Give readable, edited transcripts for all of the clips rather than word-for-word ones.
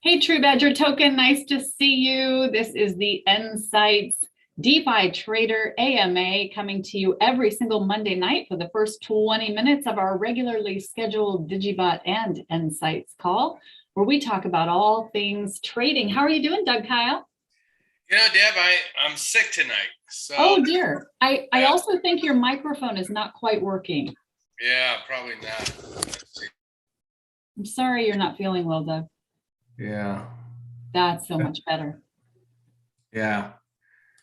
Hey, True Badger Token, nice to see you. This is the nSights DeFi Trader AMA coming to you every single Monday night for the first 20 minutes of our regularly scheduled Digibot and nSights call, where we talk about all things trading. How are you doing, Doug Kyle? Deb, I'm sick tonight. So Oh dear. I also think your microphone is not quite working. yeah, probably not. Let's see. I'm sorry you're not feeling well, Doug. Yeah. That's so much better. Yeah.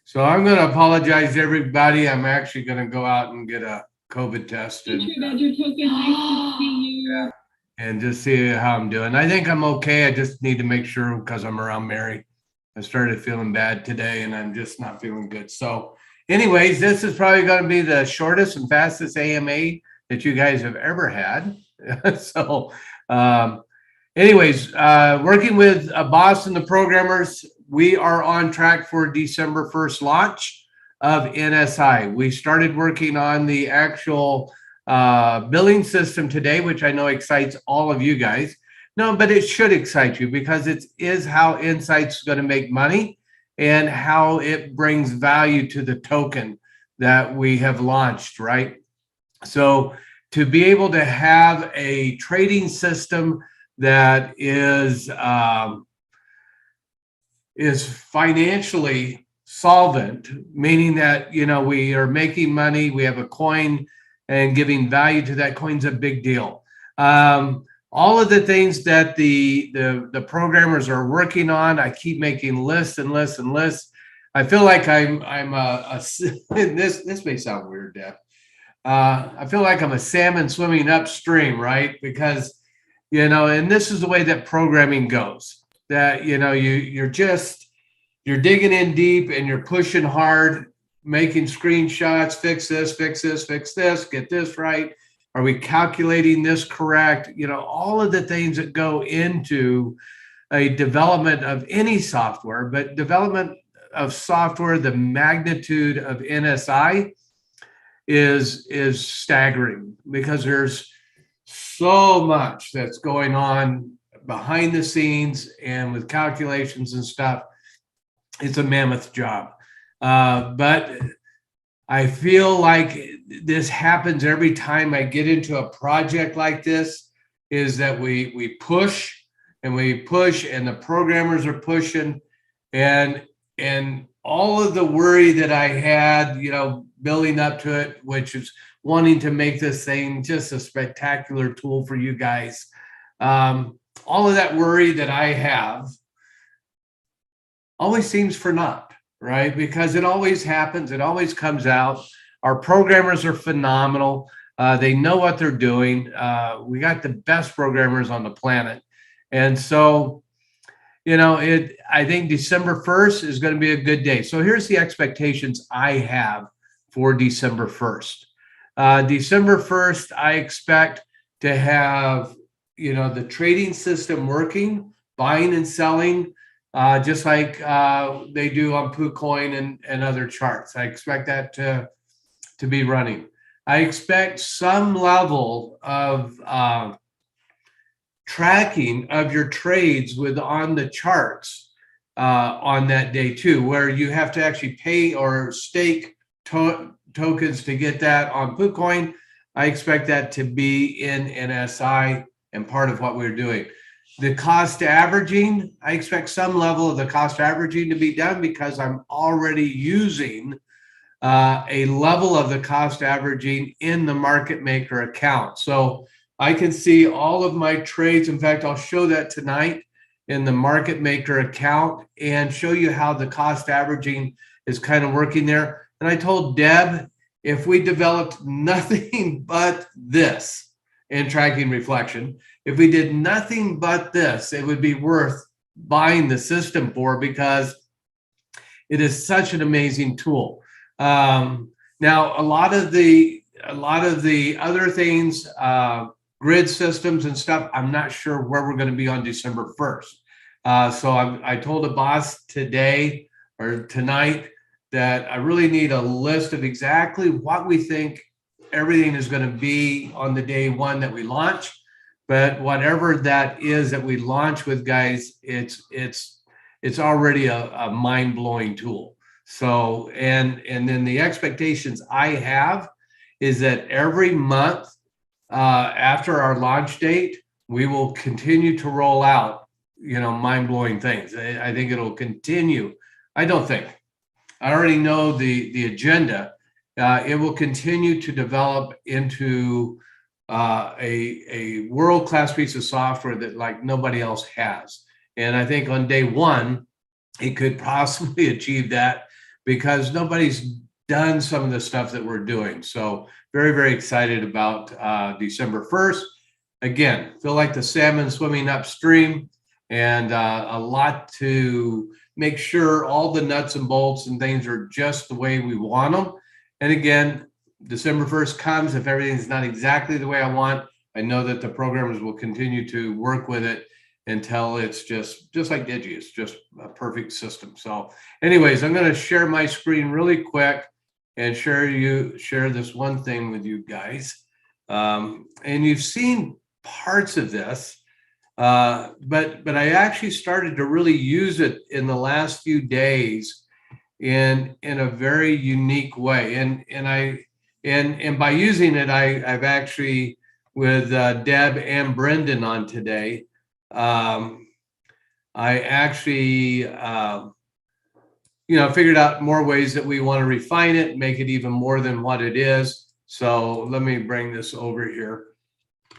So I'm going to apologize to everybody. I'm actually going to go out and get a COVID test Hey, True Badger Token, nice to see you. and just see how I'm doing. I think I'm okay. I just need to make sure because I'm around Mary. I started feeling bad today and I'm just not feeling good. So anyways, this is probably going to be the shortest and fastest AMA that you guys have ever had. So anyways, working with a boss and the programmers, we are on track for December 1st launch of NSI. We started working on the actual billing system today, which I know excites all of you guys. No, but it should excite you because it is how nSights is going to make money and how it brings value to the token that we have launched, right? So to be able to have a trading system that is financially solvent, meaning that we are making money, we have a coin, and giving value to that coin's a big deal. All of the things that the programmers are working on, I keep making lists and lists and lists. I feel like I'm this may sound weird, Deb. I feel like I'm a salmon swimming upstream, right? Because and this is the way that programming goes. That you're digging in deep and you're pushing hard, making screenshots, fix this, get this right. Are we calculating this correct? All of the things that go into a development of any software, but development of software, the magnitude of NSI is staggering because there's so much that's going on behind the scenes and with calculations and stuff. It's a mammoth job. But I feel like this happens every time I get into a project like this, is that we push and the programmers are pushing and all of the worry that I had, building up to it, which is wanting to make this thing just a spectacular tool for you guys. All of that worry that I have always seems for naught, right? Because it always happens. It always comes out. Our programmers are phenomenal. They know what they're doing. We got the best programmers on the planet. And so, I think December 1st is going to be a good day. So here's the expectations I have for December 1st. December 1st, I expect to have, the trading system working, buying and selling, just like they do on PooCoin and other charts. I expect that to be running. I expect some level of tracking of your trades on the charts on that day too, where you have to actually pay or stake tokens to get that on PooCoin. I expect that to be in NSI and part of what we're doing. The cost averaging, I expect some level of the cost averaging to be done because I'm already using a level of the cost averaging in the market maker account. So I can see all of my trades. In fact, I'll show that tonight in the market maker account and show you how the cost averaging is kind of working there. And I told Deb, if we developed nothing but this in tracking reflection, if we did nothing but this, it would be worth buying the system for because it is such an amazing tool. Now, a lot of the other things, grid systems and stuff, I'm not sure where we're going to be on December 1st. So I told a boss today or tonight that I really need a list of exactly what we think everything is going to be on the day one that we launch. but whatever that is that we launch with, guys, it's already a mind-blowing tool. So, and then the expectations I have is that every month after our launch date, we will continue to roll out, mind-blowing things. I think it'll continue. I don't think. I already know the agenda. It will continue to develop into a world-class piece of software that like nobody else has. And I think on day one, it could possibly achieve that because nobody's done some of the stuff that we're doing. So very, very excited about December 1st. Again, feel like the salmon swimming upstream, and a lot to make sure all the nuts and bolts and things are just the way we want them. And again, December 1st comes, if everything's not exactly the way I want, I know that the programmers will continue to work with it until it's just like Digi. It's just a perfect system. So anyways, I'm going to share my screen really quick and share this one thing with you guys. And you've seen parts of this, but I actually started to really use it in the last few days in a very unique way. And by using it, I've actually, with Deb and Brendan on today, I actually figured out more ways that we want to refine it, make it even more than what it is. So let me bring this over here.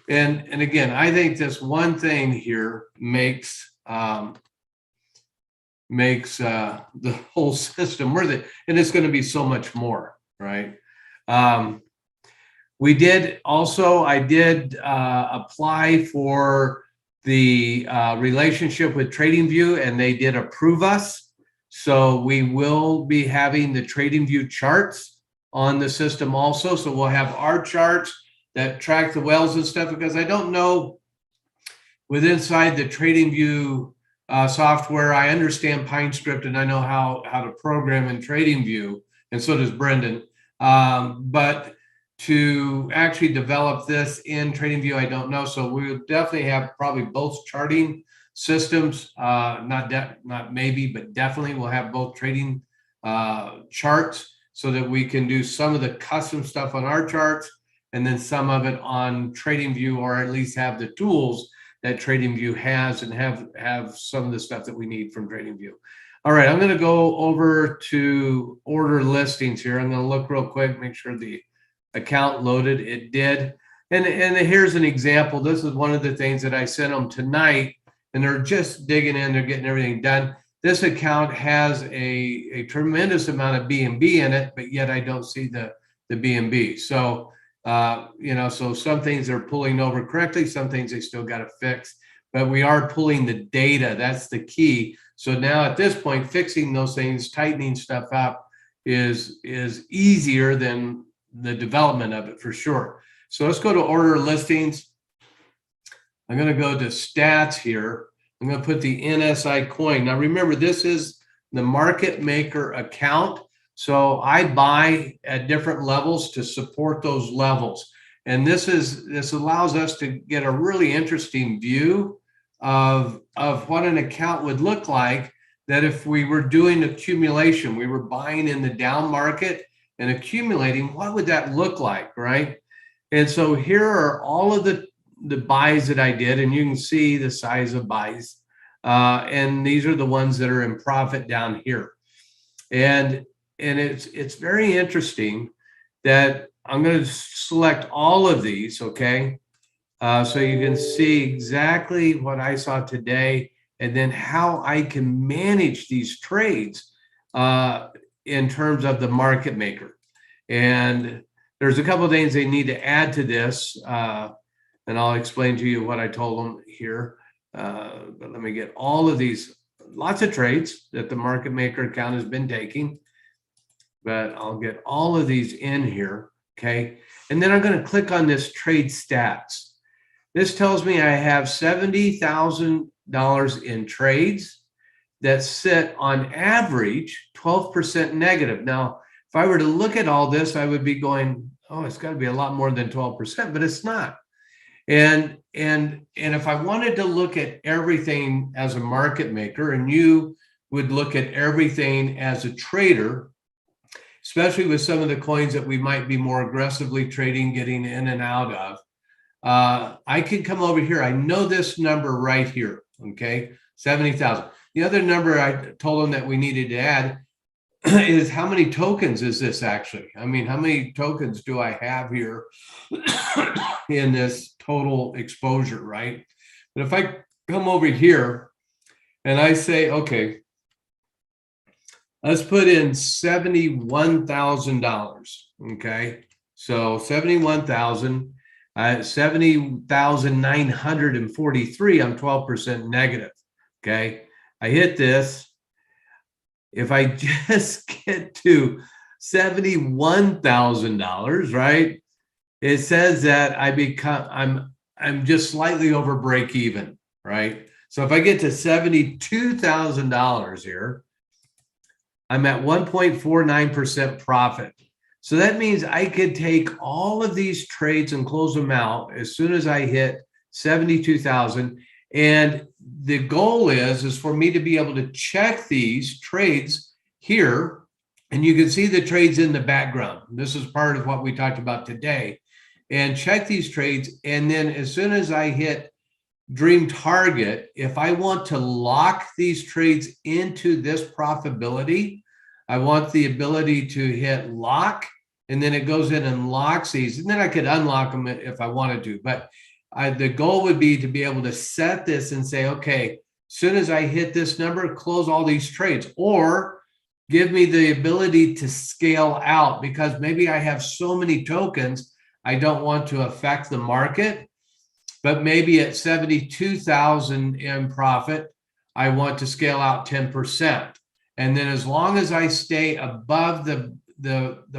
And again, I think this one thing here makes the whole system worth it, and it's going to be so much more, right? I did apply for the relationship with TradingView, and they did approve us. So we will be having the TradingView charts on the system also. So we'll have our charts that track the whales and stuff, because I don't know with inside the TradingView software, I understand PineScript and I know how to program in TradingView, and so does Brendan. But to actually develop this in TradingView, I don't know. So we'll definitely have probably both charting systems, not maybe, but definitely we'll have both trading charts so that we can do some of the custom stuff on our charts and then some of it on TradingView, or at least have the tools that TradingView has and have some of the stuff that we need from TradingView. All right, I'm going to go over to order listings here. I'm going to look real quick, make sure the account loaded. It did. And here's an example. This is one of the things that I sent them tonight, and they're just digging in. They're getting everything done. This account has a tremendous amount of BNB in it, but yet I don't see the BNB. So, so some things are pulling over correctly. Some things they still got to fix, but we are pulling the data. That's the key. So now at this point, fixing those things, tightening stuff up is easier than the development of it for sure. So let's go to order listings. I'm going to go to stats here. I'm going to put the NSI coin. Now remember, this is the market maker account. So I buy at different levels to support those levels. And this allows us to get a really interesting view of what an account would look like, that if we were doing accumulation, we were buying in the down market and accumulating, what would that look like, right? And so here are all of the buys that I did, and you can see the size of buys. And these are the ones that are in profit down here. And it's very interesting that I'm going to select all of these, okay? So you can see exactly what I saw today, and then how I can manage these trades in terms of the market maker. And there's a couple of things they need to add to this, and I'll explain to you what I told them here. But let me get all of these, lots of trades that the market maker account has been taking. But I'll get all of these in here, okay? And then I'm going to click on this trade stats. This tells me I have $70,000 in trades that sit on average 12% negative. Now, if I were to look at all this, I would be going, oh, it's got to be a lot more than 12%, but it's not. And and if I wanted to look at everything as a market maker, and you would look at everything as a trader, especially with some of the coins that we might be more aggressively trading, getting in and out of, I could come over here. I know this number right here, okay, 70,000. The other number I told them that we needed to add is how many tokens is this actually? I mean, how many tokens do I have here in this total exposure, right? But if I come over here and I say, okay, let's put in $71,000, okay? So 71,000, 70,943, I'm 12% negative, okay? I hit this. If I just get to $71,000, right? It says that I'm just slightly over break even, right? So if I get to $72,000 here, I'm at 1.49% profit. So that means I could take all of these trades and close them out as soon as I hit 72,000. And the goal is for me to be able to check these trades here. And you can see the trades in the background. This is part of what we talked about today. And check these trades. And then as soon as I hit dream target, if I want to lock these trades into this profitability, I want the ability to hit lock, and then it goes in and locks these, and then I could unlock them if I wanted to. But the goal would be to be able to set this and say, okay, as soon as I hit this number, close all these trades, or give me the ability to scale out, because maybe I have so many tokens, I don't want to affect the market. But maybe at 72,000 in profit, I want to scale out 10%. And then as long as I stay above the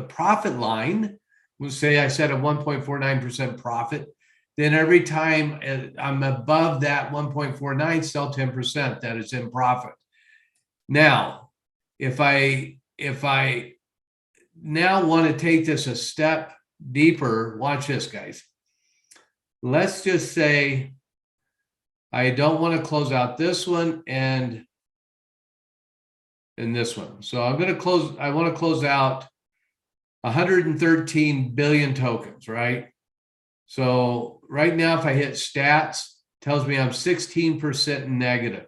profit line, we'll say I set a 1.49% profit, then every time I'm above that 1.49, sell 10%, that is in profit. Now, if I now want to take this a step deeper, watch this, guys. Let's just say I don't want to close out this one and this one. So I'm going to close, I want to close out 113 billion tokens, right? So right now, if I hit stats, tells me I'm 16% negative.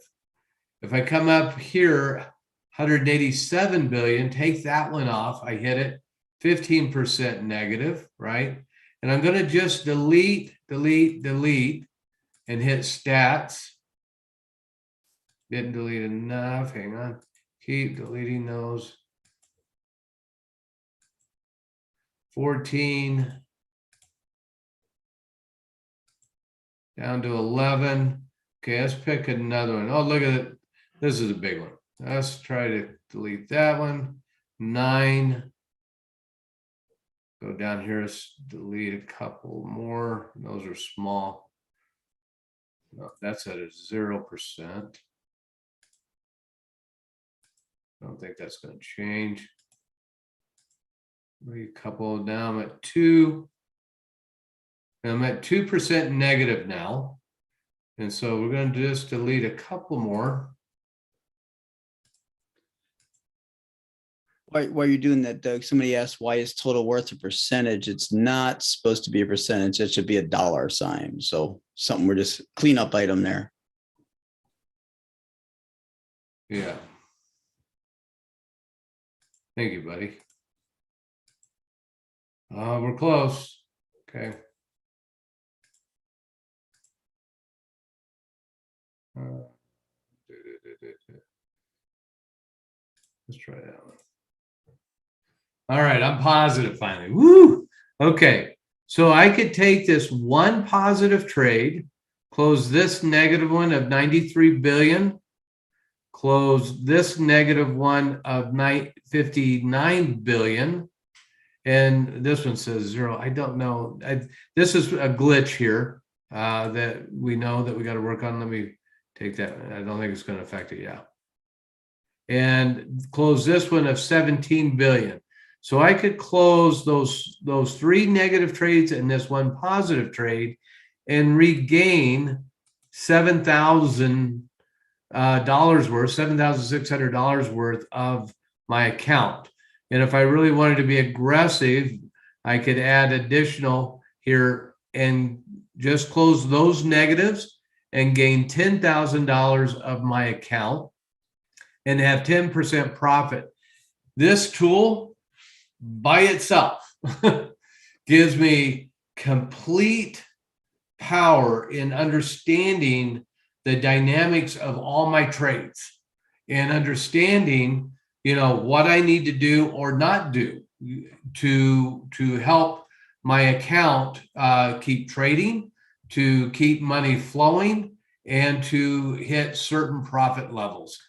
If I come up here, 187 billion, take that one off, I hit it, 15% negative, right? And I'm going to just delete, and hit stats. Didn't delete enough. Hang on. Keep deleting those. 14. Down to 11. Okay, let's pick another one. Oh, look at it. This is a big one. Let's try to delete that one. 9. Go down here, let's delete a couple more. Those are small. No, that's at a 0%. I don't think that's going to change. Maybe a couple down. I'm at 2. And I'm at 2% negative now. And so we're going to just delete a couple more. While you're doing that, Doug, somebody asked, why is total worth a percentage? It's not supposed to be a percentage. It should be a dollar sign. So something we're just cleanup item there. Yeah. Thank you, buddy. We're close. Okay. Let's try that one. All right, I'm positive finally. Woo! Okay, so I could take this one positive trade, close this negative one of 93 billion, close this negative one of 59 billion, and this one says 0. I don't know. This is a glitch here that we know that we got to work on. Let me take that. I don't think it's going to affect it. Yeah. And close this one of 17 billion. So I could close those 3 negative trades and this one positive trade and regain $7,000 worth, $7,600 worth of my account. And if I really wanted to be aggressive, I could add additional here and just close those negatives and gain $10,000 of my account and have 10% profit. This tool by itself gives me complete power in understanding the dynamics of all my trades and understanding, what I need to do or not do to help my account keep trading, to keep money flowing, and to hit certain profit levels.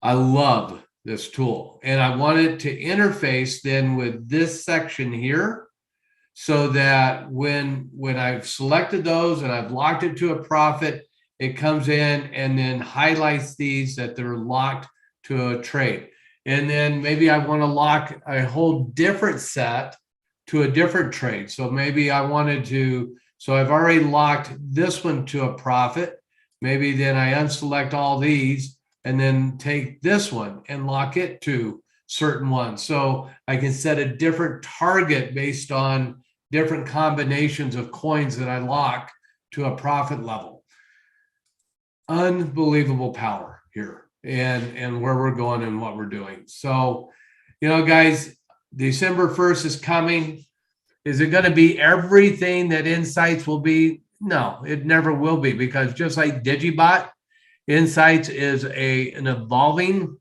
I love this tool, and I want it to interface then with this section here, so that when I've selected those and I've locked it to a profit, it comes in and then highlights these that they're locked to a trade. And then maybe I want to lock a whole different set to a different trade. So maybe I wanted to, so I've already locked this one to a profit. Maybe then I unselect all these and then take this one and lock it to certain ones. So I can set a different target based on different combinations of coins that I lock to a profit level. Unbelievable power here and where we're going and what we're doing. So, guys, December 1st is coming. Is it going to be everything that nSights will be? No, it never will be, because just like Digibot, nSights is an evolving,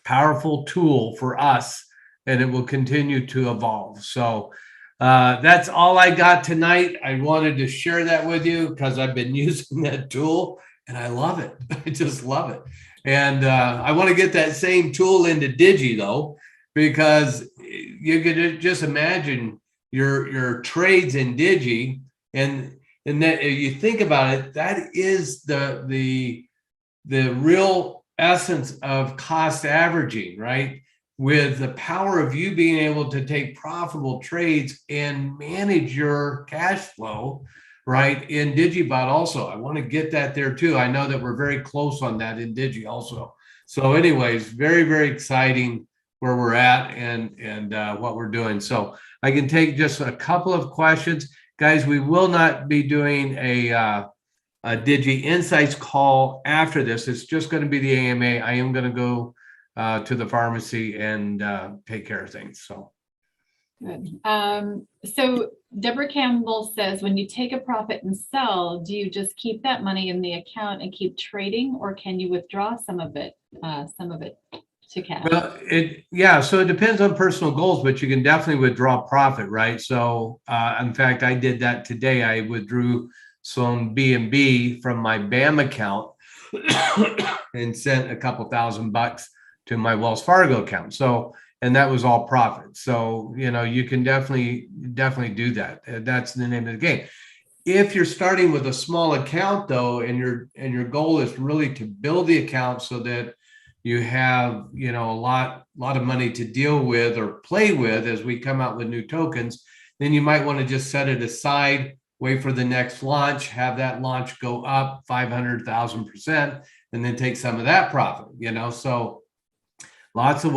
powerful tool for us, and it will continue to evolve. So that's all I got tonight. I wanted to share that with you because I've been using that tool and I love it. I just love it. And I want to get that same tool into Digi though, because you could just imagine your trades in Digi, and that you think about it, that is the real essence of cost averaging, right? With the power of you being able to take profitable trades and manage your cash flow, right? In Digibot also. I want to get that there too. I know that we're very close on that in Digi also. So anyways, very, very exciting where we're at and what we're doing. So I can take just a couple of questions. Guys, we will not be doing a Digi nSights call after this. It's just going to be the AMA. I am going to go to the pharmacy and take care of things. So good. So Deborah Campbell says, when you take a profit and sell, do you just keep that money in the account and keep trading, or can you withdraw some of it to cash? Well, so it depends on personal goals, but you can definitely withdraw profit, right? So in fact, I did that today. I withdrew some BNB from my BAM account and sent a couple $1,000 to my Wells Fargo account. So, and that was all profit. So, you can definitely do that. That's the name of the game. If you're starting with a small account though, and your goal is really to build the account so that you have, a lot of money to deal with or play with as we come out with new tokens, then you might want to just set it aside, wait for the next launch, have that launch go up 500,000%, and then take some of that profit, So lots of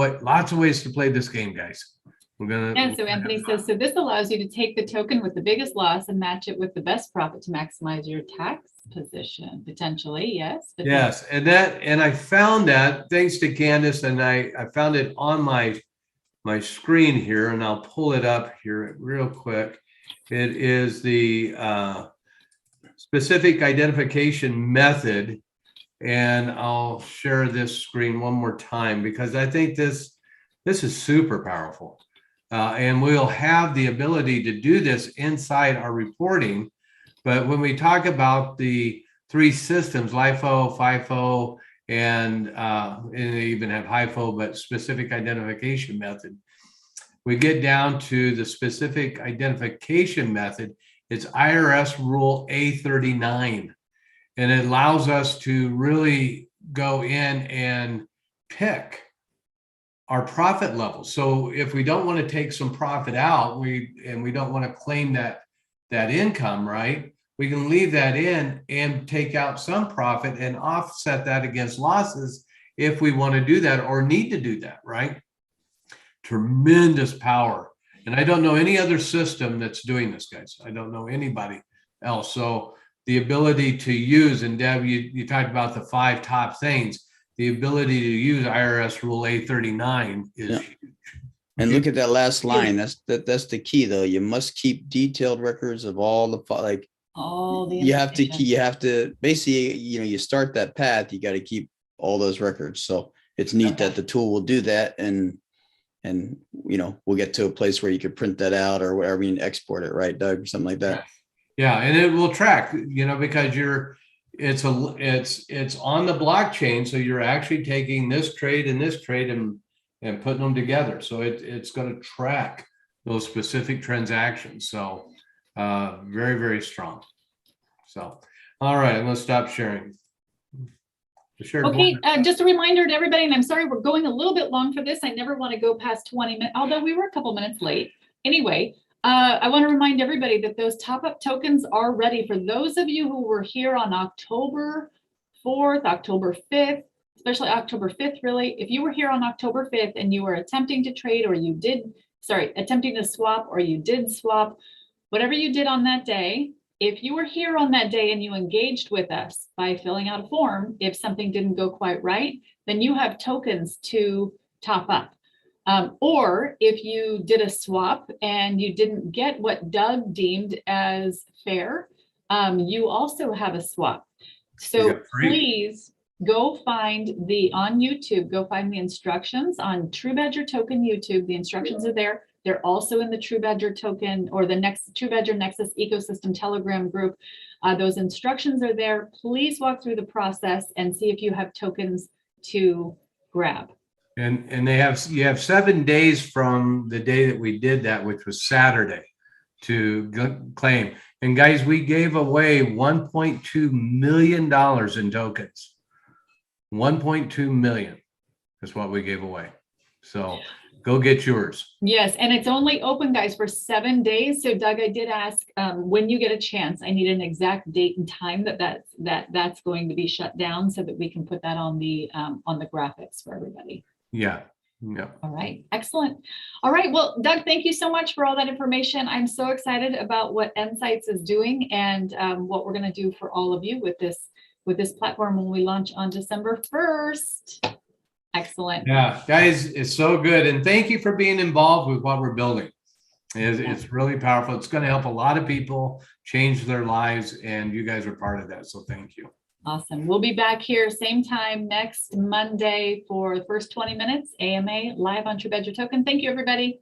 ways to play this game, guys. And so Anthony says, so this allows you to take the token with the biggest loss and match it with the best profit to maximize your tax position, potentially. Yes. Yes. And I found that thanks to Candace, and I found it on my screen here, and I'll pull it up here real quick. It is the specific identification method. And I'll share this screen one more time because I think this is super powerful. And we'll have the ability to do this inside our reporting. But when we talk about the three systems, LIFO, FIFO, and they even have HIFO, but specific identification method, we get down to the specific identification method. It's IRS Rule A39. And it allows us to really go in and pick our profit levels. So if we don't want to take some profit out, we don't want to claim that income, right? we can leave that in and take out some profit and offset that against losses if we want to do that or need to do that, right? Tremendous power. And I don't know any other system that's doing this, guys. I don't know anybody else. So the ability to use, and Deb, you talked about the 5 top things, the ability to use IRS Rule A39 is huge. And look at that last line. That's the key, though. You must keep detailed records of all the all the you have to basically, you start that path, you got to keep all those records. So it's neat that the tool will do that, and we'll get to a place where you could print that out or whatever, you can export it, right, Doug, or something like that. Yeah, and it will track, because it's on the blockchain, so you're actually taking this trade and this trade and putting them together. So it's going to track those specific transactions. So very, very strong. So, all right, let's stop sharing. Okay, just a reminder to everybody, and I'm sorry we're going a little bit long for this. I never want to go past 20 minutes, although we were a couple minutes late. Anyway, I want to remind everybody that those top-up tokens are ready. For those of you who were here on October 4th, October 5th, especially October 5th, really, if you were here on October 5th and you were attempting to trade or attempting to swap or you did swap, whatever you did on that day, if you were here on that day and you engaged with us by filling out a form, if something didn't go quite right, then you have tokens to top up. Or if you did a swap and you didn't get what Doug deemed as fair, you also have a swap. So please go find on YouTube, go find the instructions on True Badger Token YouTube. The instructions are there. They're also in the True Badger Token or the True Badger Nexus ecosystem Telegram group. Those instructions are there. Please walk through the process and see if you have tokens to grab. And you have 7 days from the day that we did that, which was Saturday, to claim. And guys, we gave away $1.2 million in tokens. 1.2 million is what we gave away. So go get yours. Yes, and it's only open, guys, for 7 days. So Doug, I did ask when you get a chance, I need an exact date and time that's going to be shut down so that we can put that on the graphics for everybody. Yeah. All right, excellent. All right, well, Doug, thank you so much for all that information. I'm so excited about what nSights is doing and what we're going to do for all of you with this platform when we launch on December 1st. Excellent. Yeah, guys, it's so good. And thank you for being involved with what we're building. It's really powerful. It's going to help a lot of people change their lives, and you guys are part of that. So thank you. Awesome. We'll be back here same time next Monday for the first 20 minutes, AMA live on True Badger Token. Thank you, everybody.